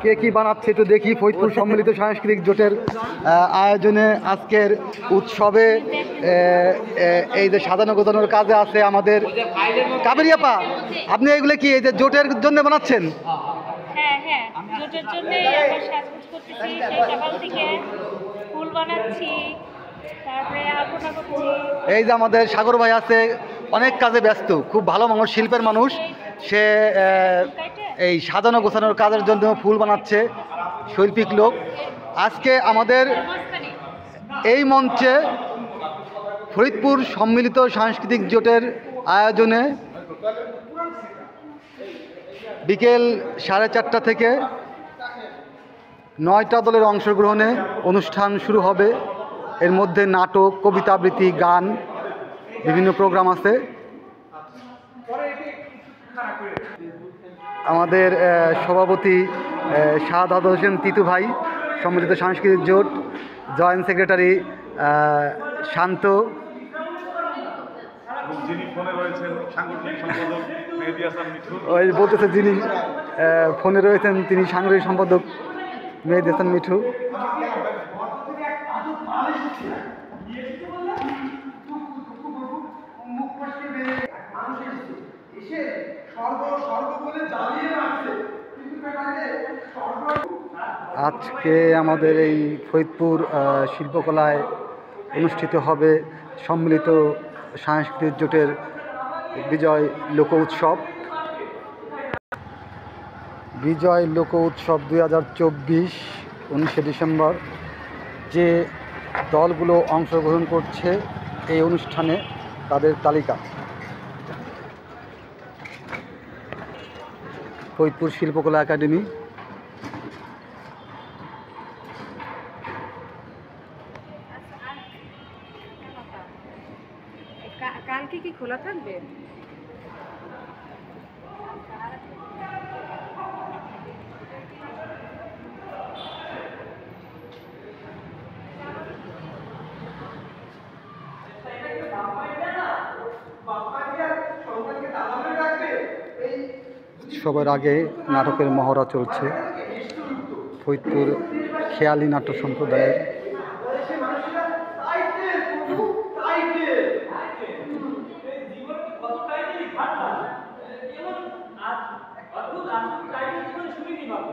কে কি বানাচ্ছে একটু দেখি। ফরিদপুর সম্মিলিত সাংস্কৃতিক জোটের আয়োজনে আজকের উৎসবে এই যে সাজানো গোছানোর কাজে আছে আমাদের কাবেরী আপা। আপনি এগুলো কি এই যে জোটের জন্য বানাচ্ছেন? হ্যাঁ হ্যাঁ, জোটের জন্য আমরা সাজগোজ করতেছি, সেই সকাল থেকে ফুল বানাচ্ছি, তারপরে আলপনা করছি। এই যে আমাদের সাগর ভাই আছে, অনেক কাজে ব্যস্ত, খুব ভালো মানুষ, শিল্পের মানুষ। সে এই সাজানো গোছানোর কাজের জন্য ফুল বানাচ্ছে, শৈল্পিক লোক। আজকে আমাদের এই মঞ্চে ফরিদপুর সম্মিলিত সাংস্কৃতিক জোটের আয়োজনে বিকেল 4:30 থেকে 9টা দলের অংশগ্রহণে অনুষ্ঠান শুরু হবে। এর মধ্যে নাটক, কবিতা আবৃত্তি, গান, বিভিন্ন প্রোগ্রাম আছে। আমাদের সভাপতি শাহাদাত হোসেন তিতু ভাই, সম্মিলিত সাংস্কৃতিক জোট, জয়েন্ট সেক্রেটারি শান্ত, ওই বলতেছে যিনি ফোনে রয়েছেন তিনি সাংগঠনিক সম্পাদক মেহেদী হাসান মিঠু। আজকে আমাদের এই ফরিদপুর শিল্পকলায় অনুষ্ঠিত হবে সম্মিলিত সাংস্কৃতিক জোটের বিজয় লোক উৎসব। বিজয় লোক উৎসব 2024 19শে ডিসেম্বর। যে দলগুলো অংশগ্রহণ করছে এই অনুষ্ঠানে তাদের তালিকা। ফরিদপুর শিল্পকলা একাডেমি, কালকে কি খোলা থাকবে? সবার আগে নাটকের মহড়া চলছে ফরিদপুর খেয়ালি নাট্য সম্প্রদায়ের। অদ্ভুত টাইটেল জীবনে শুনিনি বাবু।